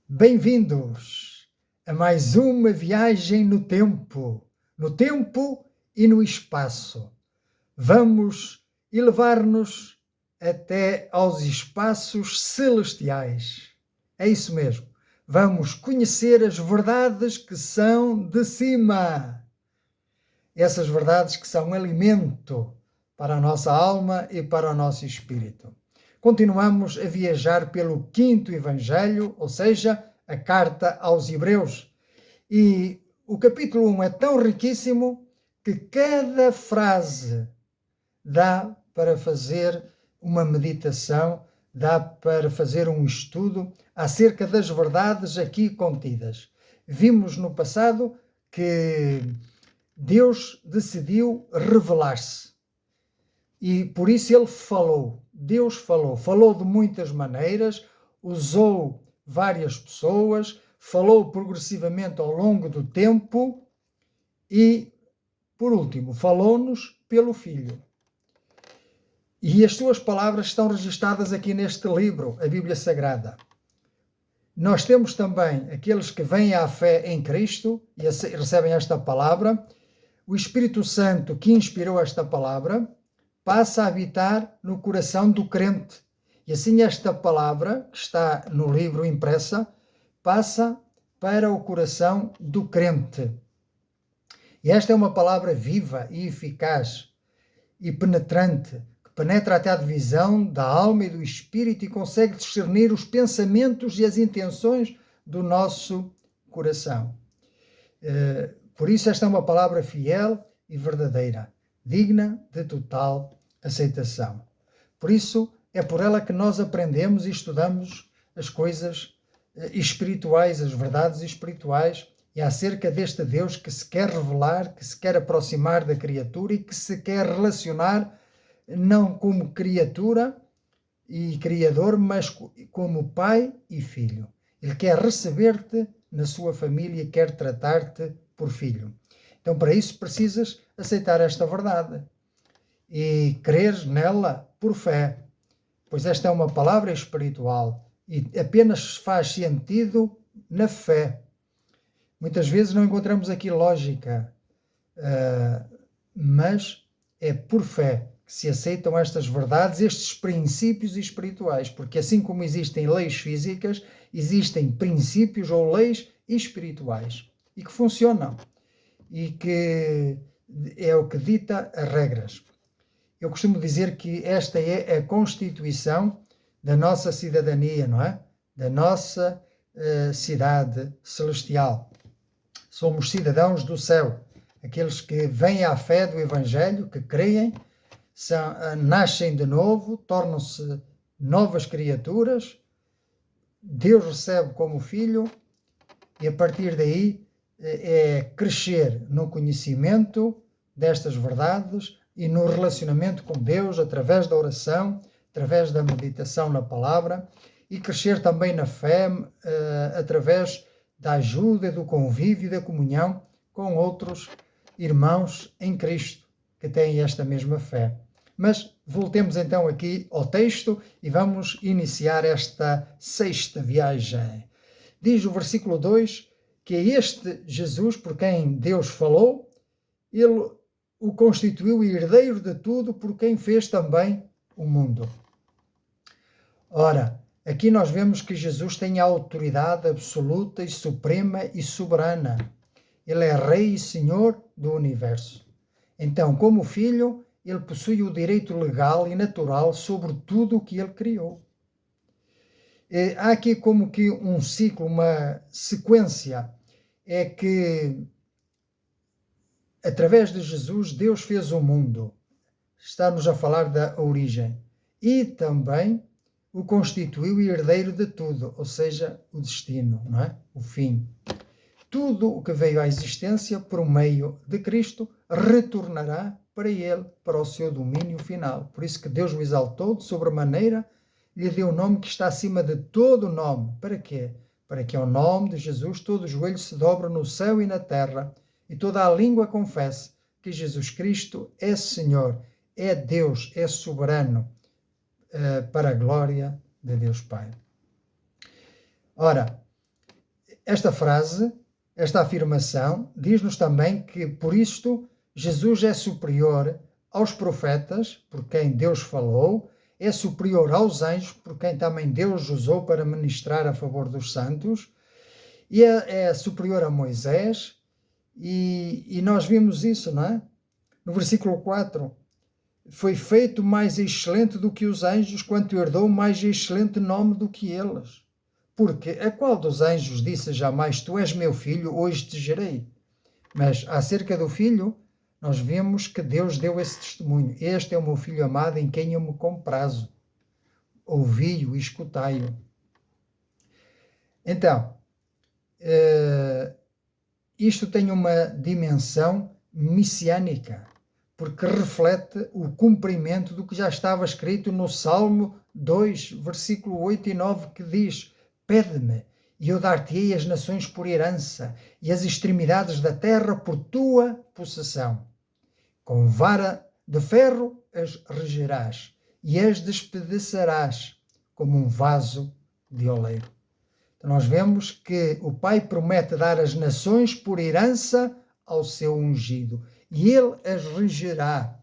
Bem-vindos a mais uma viagem no tempo e no espaço. Vamos elevar-nos até aos espaços celestiais. É isso mesmo. Vamos conhecer as verdades que são de cima. Essas verdades que são alimento para a nossa alma e para o nosso espírito. Continuamos a viajar pelo quinto Evangelho, ou seja, a carta aos Hebreus. E o capítulo 1 é tão riquíssimo que cada frase dá para fazer uma meditação, dá para fazer um estudo acerca das verdades aqui contidas. Vimos no passado que Deus decidiu revelar-se. E por isso ele falou. Deus falou de muitas maneiras, usou várias pessoas, falou progressivamente ao longo do tempo e, por último, falou-nos pelo Filho. E as suas palavras estão registadas aqui neste livro, a Bíblia Sagrada. Nós temos também aqueles que vêm à fé em Cristo e recebem esta palavra. O Espírito Santo que inspirou esta palavra passa a habitar no coração do crente. E assim esta palavra, que está no livro impressa, passa para o coração do crente. E esta é uma palavra viva e eficaz e penetrante, que penetra até a divisão da alma e do espírito e consegue discernir os pensamentos e as intenções do nosso coração. Por isso esta é uma palavra fiel e verdadeira, digna de total aceitação. Por isso, é por ela que nós aprendemos e estudamos as coisas espirituais, as verdades espirituais, e acerca deste Deus que se quer revelar, que se quer aproximar da criatura e que se quer relacionar não como criatura e criador, mas como pai e filho. Ele quer receber-te na sua família e quer tratar-te por filho. Então, para isso, precisas aceitar esta verdade e crer nela por fé, pois esta é uma palavra espiritual e apenas faz sentido na fé. Muitas vezes não encontramos aqui lógica, mas é por fé que se aceitam estas verdades, estes princípios espirituais, porque assim como existem leis físicas, existem princípios ou leis espirituais e que funcionam e que é o que dita as regras. Eu costumo dizer que esta é a constituição da nossa cidadania, não é? Da nossa cidade celestial. Somos cidadãos do céu, aqueles que vêm à fé do Evangelho, que creem, nascem de novo, tornam-se novas criaturas, Deus recebe como filho e a partir daí é crescer no conhecimento destas verdades e no relacionamento com Deus através da oração, através da meditação na palavra e crescer também na fé através da ajuda, do convívio e da comunhão com outros irmãos em Cristo que têm esta mesma fé. Mas voltemos então aqui ao texto e vamos iniciar esta sexta viagem. Diz o versículo 2 que é este Jesus por quem Deus falou, ele o constituiu herdeiro de tudo por quem fez também o mundo. Ora, aqui nós vemos que Jesus tem a autoridade absoluta e suprema e soberana. Ele é Rei e Senhor do universo. Então, como filho, ele possui o direito legal e natural sobre tudo o que ele criou. Há aqui como que um ciclo, uma sequência, é que através de Jesus, Deus fez o mundo. Está-nos a falar da origem. E também o constituiu herdeiro de tudo, ou seja, o destino, não é? O fim. Tudo o que veio à existência por meio de Cristo retornará para ele, para o seu domínio final. Por isso que Deus o exaltou de sobremaneira, lhe deu o nome que está acima de todo o nome. Para quê? Para que ao nome de Jesus todo o joelho se dobre no céu e na terra, e toda a língua confesse que Jesus Cristo é Senhor, é Deus, é soberano, para a glória de Deus Pai. Ora, esta frase, esta afirmação, diz-nos também que, por isto, Jesus é superior aos profetas, por quem Deus falou, é superior aos anjos, por quem também Deus usou para ministrar a favor dos santos, e é superior a Moisés, e nós vimos isso, não é? No versículo 4, foi feito mais excelente do que os anjos, quanto herdou mais excelente nome do que eles. Porque a qual dos anjos disse jamais, tu és meu filho, hoje te gerei? Mas acerca do filho, nós vemos que Deus deu esse testemunho. Este é o meu filho amado em quem eu me comprazo. Ouvi-o e escutai-o. Então, isto tem uma dimensão messiânica, porque reflete o cumprimento do que já estava escrito no Salmo 2, versículo 8 e 9, que diz: pede-me, e eu dar-te-ei as nações por herança, e as extremidades da terra por tua possessão. Com vara de ferro as regerás, e as despedaçarás como um vaso de oleiro. Então nós vemos que o Pai promete dar as nações por herança ao seu ungido, e ele as regerá.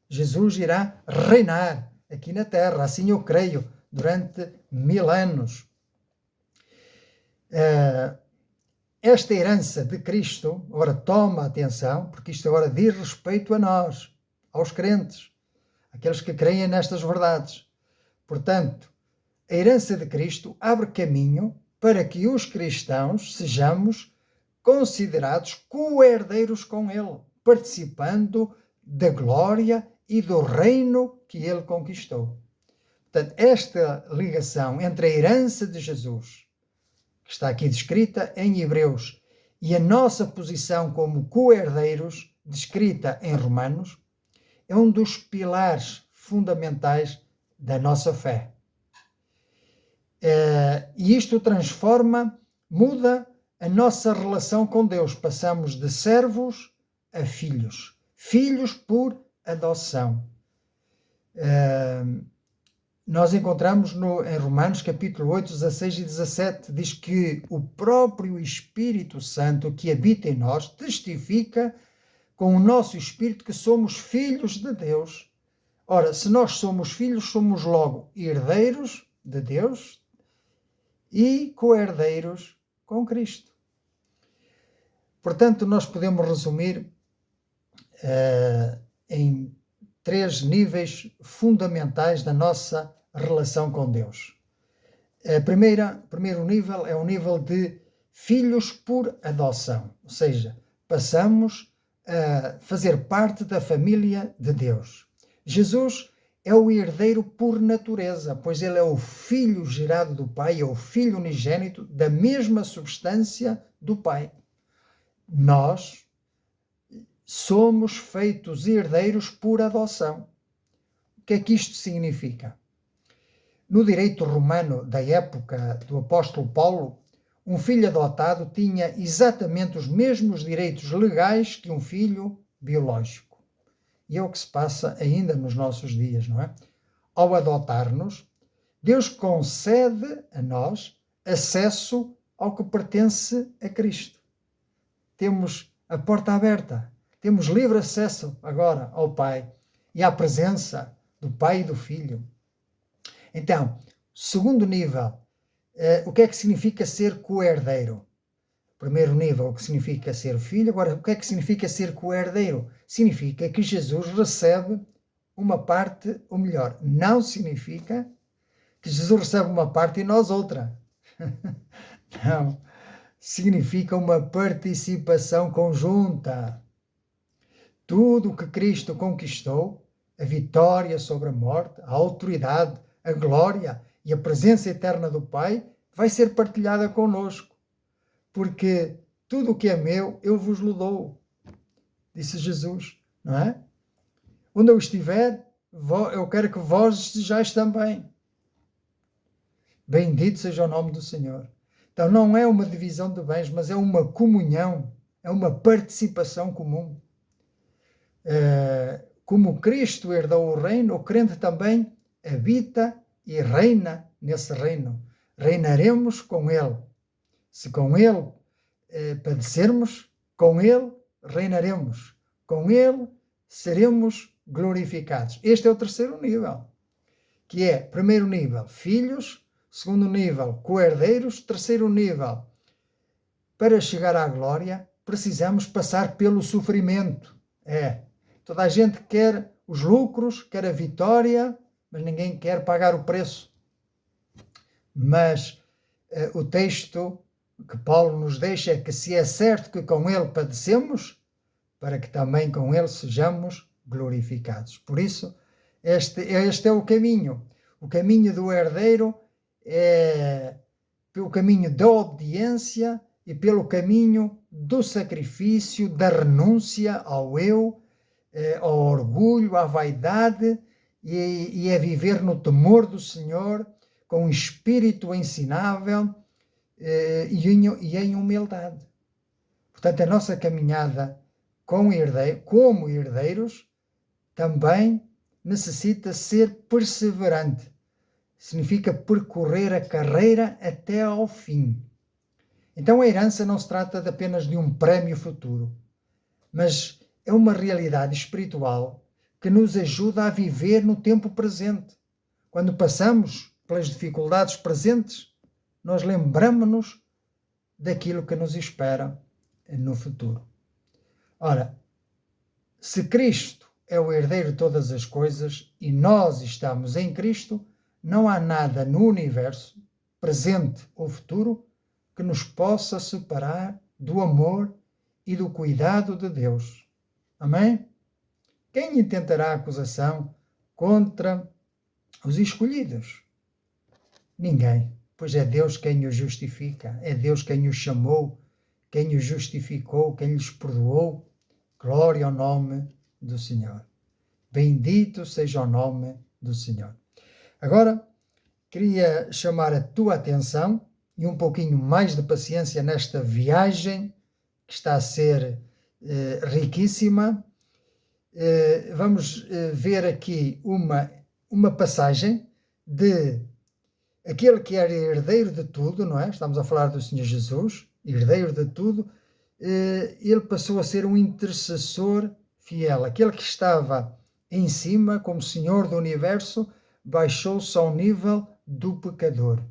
Jesus irá reinar aqui na terra, assim eu creio, durante 1000 anos. Esta herança de Cristo, ora toma atenção, porque isto agora diz respeito a nós, aos crentes, aqueles que creem nestas verdades. Portanto, a herança de Cristo abre caminho para que os cristãos sejamos considerados co-herdeiros com ele, participando da glória e do reino que ele conquistou. Portanto, esta ligação entre a herança de Jesus, que está aqui descrita em Hebreus, e a nossa posição como co-herdeiros, descrita em Romanos, é um dos pilares fundamentais da nossa fé. E isto transforma, muda a nossa relação com Deus. Passamos de servos a filhos. Filhos por adoção. Nós encontramos em Romanos capítulo 8, 16 e 17, diz que o próprio Espírito Santo que habita em nós testifica com o nosso espírito que somos filhos de Deus. Ora, se nós somos filhos, somos logo herdeiros de Deus e co-herdeiros com Cristo. Portanto, nós podemos resumir em 3 níveis fundamentais da nossa relação com Deus. Primeiro nível é o nível de filhos por adoção, ou seja, passamos a fazer parte da família de Deus. Jesus é o herdeiro por natureza, pois ele é o filho gerado do Pai, é o filho unigênito da mesma substância do Pai. Nós somos feitos herdeiros por adoção. O que é que isto significa? No direito romano da época do apóstolo Paulo, um filho adotado tinha exatamente os mesmos direitos legais que um filho biológico. E é o que se passa ainda nos nossos dias, não é? Ao adotar-nos, Deus concede a nós acesso ao que pertence a Cristo. Temos a porta aberta, temos livre acesso agora ao Pai e à presença do Pai e do Filho. Então, segundo nível, o que é que significa ser co-herdeiro? Primeiro nível, o que significa ser filho. Agora, o que é que significa ser co-herdeiro? Significa que Jesus recebe uma parte, ou melhor, não significa que Jesus recebe uma parte e nós outra. Não. Significa uma participação conjunta. Tudo o que Cristo conquistou, a vitória sobre a morte, a autoridade, a glória e a presença eterna do Pai, vai ser partilhada conosco. Porque tudo o que é meu, eu vos dou, disse Jesus, não é? Onde eu estiver, eu quero que vós estejais também. Bendito seja o nome do Senhor. Então não é uma divisão de bens, mas é uma comunhão, é uma participação comum. Como Cristo herdou o reino, o crente também habita e reina nesse reino. Reinaremos com ele. Se com Ele padecermos, com Ele reinaremos, com Ele seremos glorificados. Este é o terceiro nível, que é, primeiro nível, filhos, segundo nível, co-herdeiros, terceiro nível, para chegar à glória, precisamos passar pelo sofrimento. Toda a gente quer os lucros, quer a vitória, mas ninguém quer pagar o preço. Mas o texto que Paulo nos deixa é que se é certo que com ele padecemos, para que também com ele sejamos glorificados. Por isso, este é o caminho. O caminho do herdeiro é pelo caminho da obediência e pelo caminho do sacrifício, da renúncia ao eu, ao orgulho, à vaidade, e a viver no temor do Senhor, com um espírito ensinável e em humildade. Portanto, a nossa caminhada como herdeiros também necessita ser perseverante. Significa percorrer a carreira até ao fim. Então a herança não se trata apenas de um prémio futuro, mas é uma realidade espiritual que nos ajuda a viver no tempo presente. Quando passamos pelas dificuldades presentes, nós lembramos-nos daquilo que nos espera no futuro. Ora, se Cristo é o herdeiro de todas as coisas e nós estamos em Cristo, não há nada no universo, presente ou futuro, que nos possa separar do amor e do cuidado de Deus. Amém? Quem intentará acusação contra os escolhidos? Ninguém, pois é Deus quem os justifica, é Deus quem os chamou, quem os justificou, quem lhes perdoou. Glória ao nome do Senhor. Bendito seja o nome do Senhor. Agora, queria chamar a tua atenção e um pouquinho mais de paciência nesta viagem que está a ser riquíssima. Vamos ver aqui uma passagem de aquele que era herdeiro de tudo, não é? Estamos a falar do Senhor Jesus, herdeiro de tudo. Ele passou a ser um intercessor fiel. Aquele que estava em cima, como Senhor do Universo, baixou-se ao nível do pecador.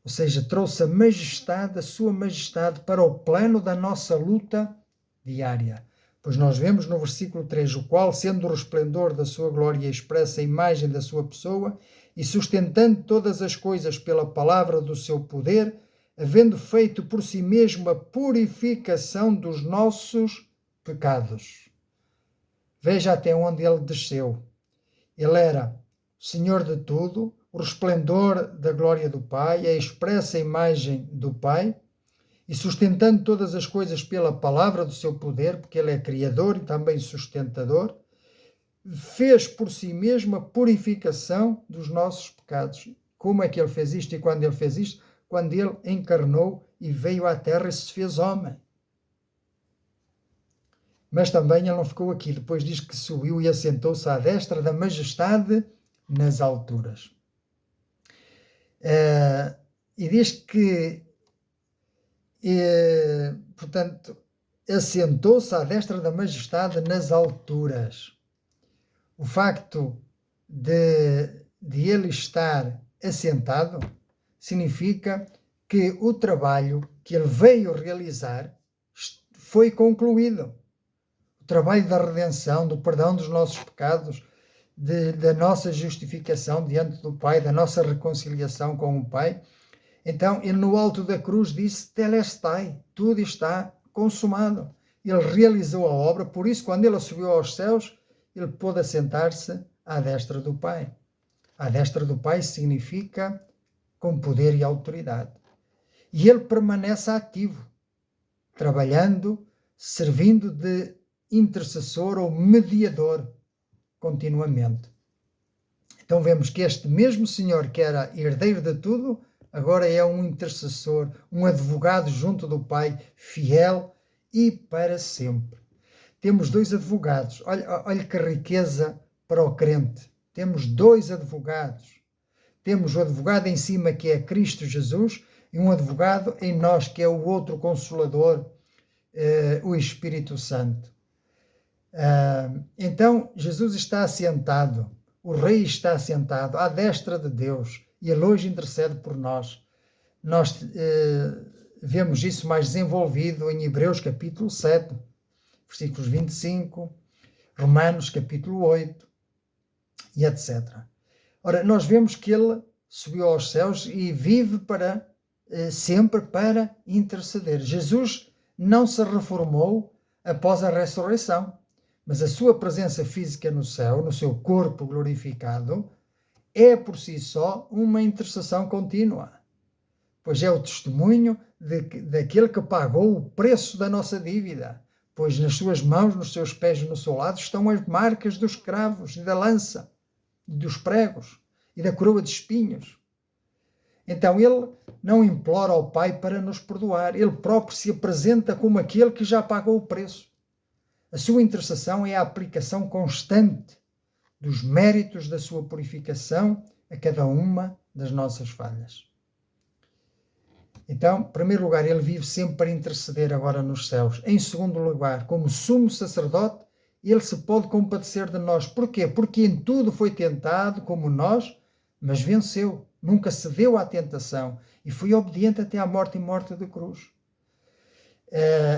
Ou seja, trouxe a sua majestade para o plano da nossa luta diária. Pois nós vemos no versículo 3, o qual, sendo o resplendor da sua glória, expressa a imagem da sua pessoa, e sustentando todas as coisas pela palavra do seu poder, havendo feito por si mesmo a purificação dos nossos pecados. Veja até onde ele desceu. Ele era Senhor de tudo, o resplendor da glória do Pai, a expressa imagem do Pai, e sustentando todas as coisas pela palavra do seu poder, porque ele é criador e também sustentador, fez por si mesmo a purificação dos nossos pecados. Como é que ele fez isto e quando ele fez isto? Quando ele encarnou e veio à terra e se fez homem. Mas também ele não ficou aqui. Depois diz que subiu e assentou-se à destra da majestade nas alturas. E diz que, portanto, assentou-se à destra da majestade nas alturas. O facto de ele estar assentado significa que o trabalho que ele veio realizar foi concluído. O trabalho da redenção, do perdão dos nossos pecados, da nossa justificação diante do Pai, da nossa reconciliação com o Pai. Então, ele no alto da cruz disse, Telestai, tudo está consumado. Ele realizou a obra, por isso, quando ele subiu aos céus, ele pôde assentar-se à destra do Pai. À destra do Pai significa com poder e autoridade. E ele permanece ativo, trabalhando, servindo de intercessor ou mediador continuamente. Então vemos que este mesmo Senhor que era herdeiro de tudo, agora é um intercessor, um advogado junto do Pai, fiel e para sempre. Temos dois advogados. Olha que riqueza para o crente. Temos dois advogados. Temos o advogado em cima que é Cristo Jesus e um advogado em nós, que é o outro Consolador, o Espírito Santo. Então, Jesus está assentado, o Rei está assentado à destra de Deus, e Ele hoje intercede por nós. Nós vemos isso mais desenvolvido em Hebreus capítulo 7, versículos 25, Romanos capítulo 8, e etc. Ora, nós vemos que Ele subiu aos céus e vive sempre para interceder. Jesus não se reformou após a ressurreição, mas a sua presença física no céu, no seu corpo glorificado, é por si só uma intercessão contínua, pois é o testemunho daquele que pagou o preço da nossa dívida, pois nas suas mãos, nos seus pés e no seu lado estão as marcas dos cravos e da lança, dos pregos e da coroa de espinhos. Então ele não implora ao Pai para nos perdoar, ele próprio se apresenta como aquele que já pagou o preço. A sua intercessão é a aplicação constante dos méritos da sua purificação a cada uma das nossas falhas. Então, em primeiro lugar, ele vive sempre para interceder agora nos céus. Em segundo lugar, como sumo sacerdote, ele se pode compadecer de nós. Porquê? Porque em tudo foi tentado como nós, mas venceu. Nunca cedeu à tentação e foi obediente até à morte e morte de cruz.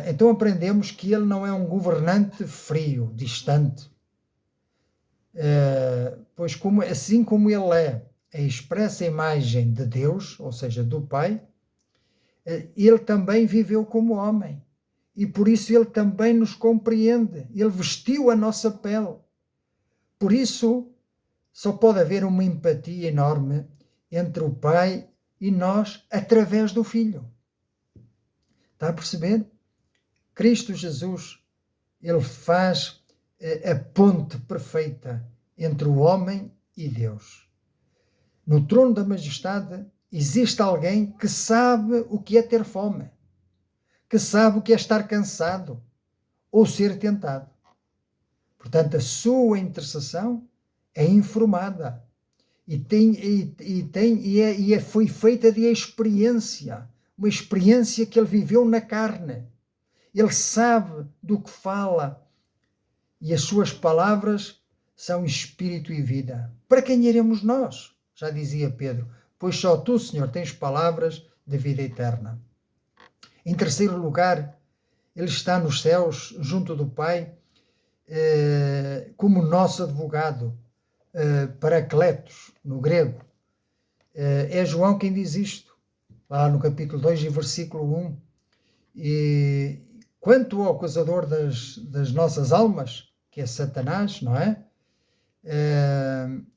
Então aprendemos que ele não é um governante frio, distante, pois assim como ele é a expressa imagem de Deus, ou seja, do Pai, ele também viveu como homem e por isso ele também nos compreende, ele vestiu a nossa pele. Por isso só pode haver uma empatia enorme entre o Pai e nós através do Filho. Está a perceber? Cristo Jesus, ele faz a ponte perfeita entre o homem e Deus. No trono da majestade existe alguém que sabe o que é ter fome, que sabe o que é estar cansado ou ser tentado. Portanto, a sua intercessão é informada e foi feita de experiência, uma experiência que ele viveu na carne. Ele sabe do que fala e as suas palavras são espírito e vida. Para quem iremos nós? Já dizia Pedro, pois só tu, Senhor, tens palavras de vida eterna. Em terceiro lugar, ele está nos céus, junto do Pai, como nosso advogado, paracletos, no grego. É João quem diz isto, lá no capítulo 2 e versículo 1. E quanto ao acusador das nossas almas, que é Satanás, não é?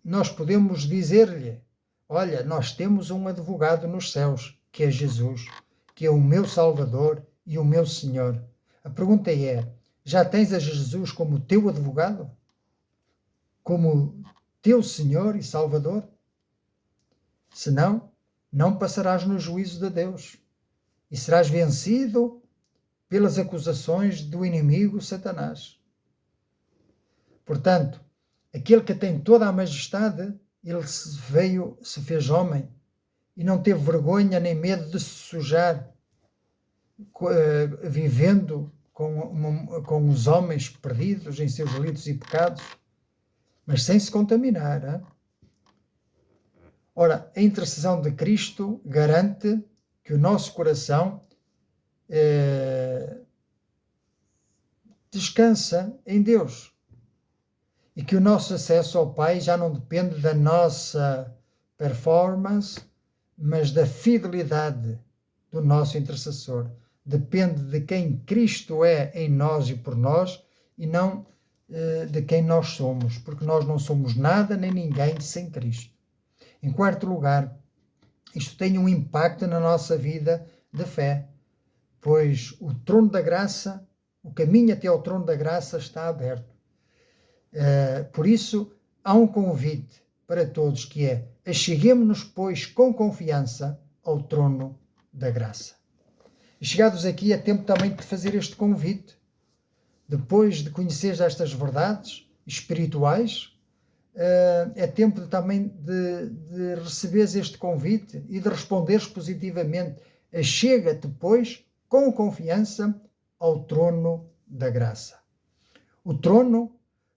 Nós podemos dizer-lhe, olha, nós temos um advogado nos céus, que é Jesus, que é o meu Salvador e o meu Senhor. A pergunta é, já tens a Jesus como teu advogado? Como teu Senhor e Salvador? Senão, não passarás no juízo de Deus e serás vencido pelas acusações do inimigo Satanás. Portanto, aquele que tem toda a majestade, ele se fez homem e não teve vergonha nem medo de se sujar, vivendo com os homens perdidos em seus delitos e pecados, mas sem se contaminar. Hein? Ora, a intercessão de Cristo garante que o nosso coração descansa em Deus e que o nosso acesso ao Pai já não depende da nossa performance, mas da fidelidade do nosso intercessor. Depende de quem Cristo é em nós e por nós e não de quem nós somos, porque nós não somos nada nem ninguém sem Cristo. Em quarto lugar, isto tem um impacto na nossa vida de fé, pois o trono da graça, o caminho até ao trono da graça está aberto. Por isso, há um convite para todos que é: acheguemo-nos, pois, com confiança ao trono da graça. E chegados aqui, é tempo também de fazer este convite. Depois de conhecer estas verdades espirituais, é tempo também de receberes este convite e de responderes positivamente. Chega-te, pois, com confiança ao trono da graça. O trono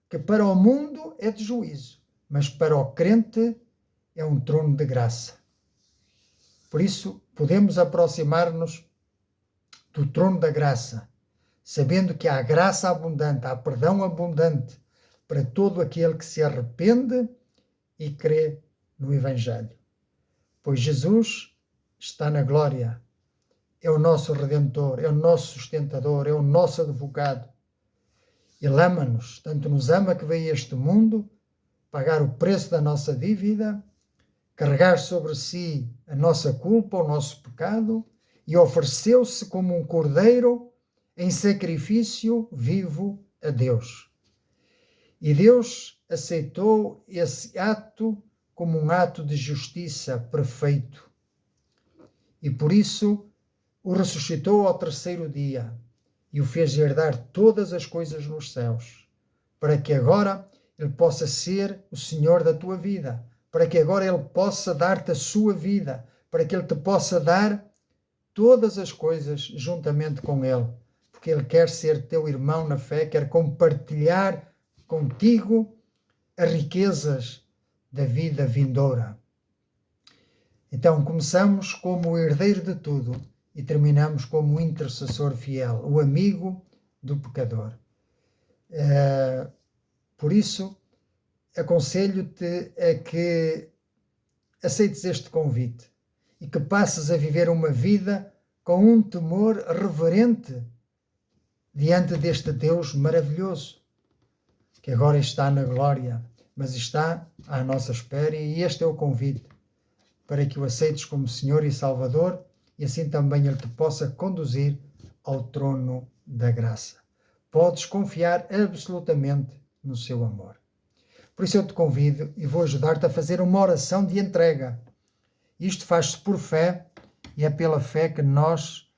que para o mundo é de juízo, mas para o crente é um trono de graça. Por isso, podemos aproximar-nos do trono da graça, sabendo que há graça abundante, há perdão abundante para todo aquele que se arrepende e crê no Evangelho. Pois Jesus está na glória, é o nosso Redentor, é o nosso sustentador, é o nosso advogado. Ele ama-nos, tanto nos ama que veio a este mundo pagar o preço da nossa dívida, carregar sobre si a nossa culpa, o nosso pecado, e ofereceu-se como um cordeiro em sacrifício vivo a Deus. E Deus aceitou esse ato como um ato de justiça perfeito. E por isso o ressuscitou ao terceiro dia e o fez herdar todas as coisas nos céus, para que agora ele possa ser o Senhor da tua vida, para que agora ele possa dar-te a sua vida, para que ele te possa dar todas as coisas juntamente com ele, porque ele quer ser teu irmão na fé, quer compartilhar contigo as riquezas da vida vindoura. Então começamos como o herdeiro de tudo e terminamos como o intercessor fiel, o amigo do pecador. Por isso, aconselho-te a que aceites este convite e que passes a viver uma vida com um temor reverente diante deste Deus maravilhoso, que agora está na glória, mas está à nossa espera, e este é o convite para que o aceites como Senhor e Salvador, e assim também Ele te possa conduzir ao trono da graça. Podes confiar absolutamente no seu amor. Por isso eu te convido e vou ajudar-te a fazer uma oração de entrega. Isto faz-se por fé, e é pela fé que nós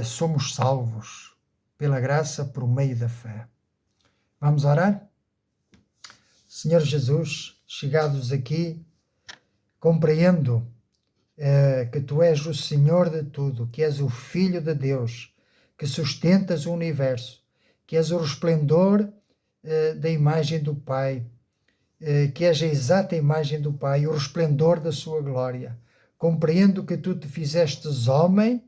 somos salvos, pela graça por meio da fé. Vamos orar? Senhor Jesus, chegados aqui, compreendo que Tu és o Senhor de tudo, que és o Filho de Deus, que sustentas o universo, que és o resplendor da imagem do Pai, que és a exata imagem do Pai, o resplendor da sua glória. Compreendo que Tu te fizestes homem,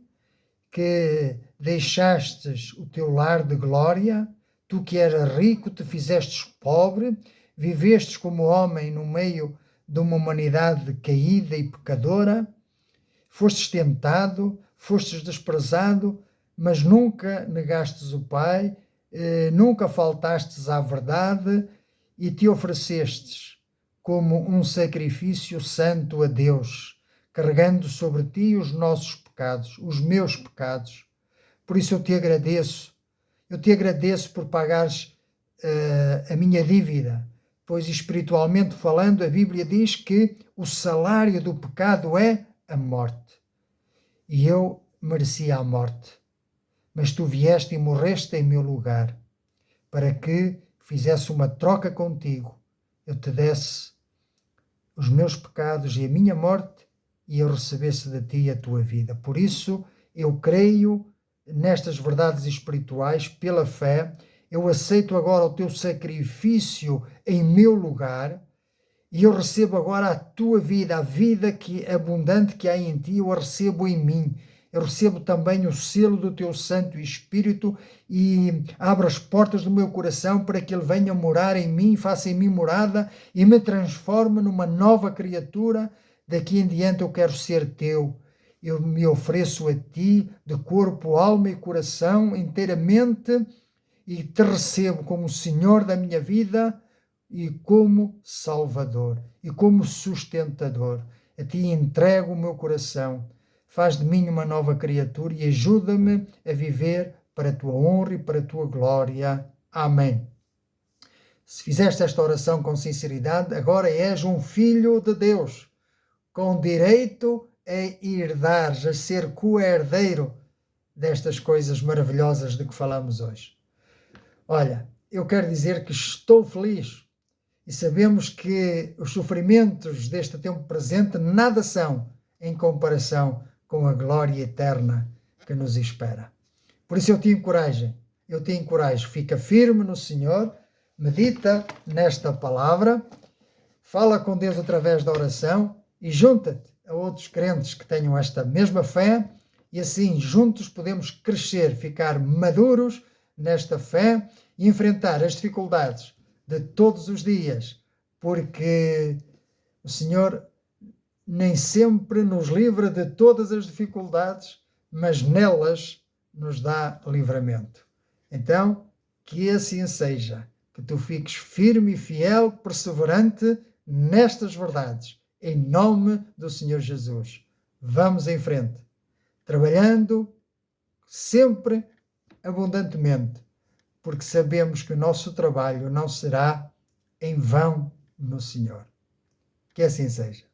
que deixastes o teu lar de glória, Tu que eras rico te fizestes pobre, vivestes como homem no meio de uma humanidade caída e pecadora, fostes tentado, fostes desprezado, mas nunca negastes o Pai, nunca faltastes à verdade e te oferecestes como um sacrifício santo a Deus, carregando sobre ti os nossos pecados, os meus pecados. Por isso eu te agradeço por pagares a minha dívida, pois espiritualmente falando a Bíblia diz que o salário do pecado é a morte. E eu merecia a morte, mas Tu vieste e morreste em meu lugar, para que fizesse uma troca contigo, eu te desse os meus pecados e a minha morte, e eu recebesse de Ti a Tua vida. Por isso, eu creio nestas verdades espirituais, pela fé, eu aceito agora o Teu sacrifício em meu lugar, e eu recebo agora a Tua vida, a vida abundante que há em Ti, eu a recebo em mim. Eu recebo também o selo do Teu Santo Espírito e abro as portas do meu coração para que Ele venha morar em mim, faça em mim morada e me transforme numa nova criatura. Daqui em diante eu quero ser Teu. Eu me ofereço a Ti de corpo, alma e coração inteiramente e Te recebo como Senhor da minha vida e como Salvador e como sustentador. A Ti entrego o meu coração. Faz de mim uma nova criatura e ajuda-me a viver para a Tua honra e para a Tua glória. Amém. Se fizeste esta oração com sinceridade, agora és um filho de Deus, com direito a herdares, a ser co-herdeiro destas coisas maravilhosas de que falamos hoje. Olha, eu quero dizer que estou feliz e sabemos que os sofrimentos deste tempo presente nada são em comparação com a glória eterna que nos espera. Por isso eu te encorajo, fica firme no Senhor, medita nesta palavra, fala com Deus através da oração e junta-te a outros crentes que tenham esta mesma fé e assim juntos podemos crescer, ficar maduros nesta fé e enfrentar as dificuldades de todos os dias, porque o Senhor nem sempre nos livra de todas as dificuldades, mas nelas nos dá livramento. Então, que assim seja, que tu fiques firme e fiel, perseverante nestas verdades, em nome do Senhor Jesus. Vamos em frente, trabalhando sempre abundantemente, porque sabemos que o nosso trabalho não será em vão no Senhor. Que assim seja.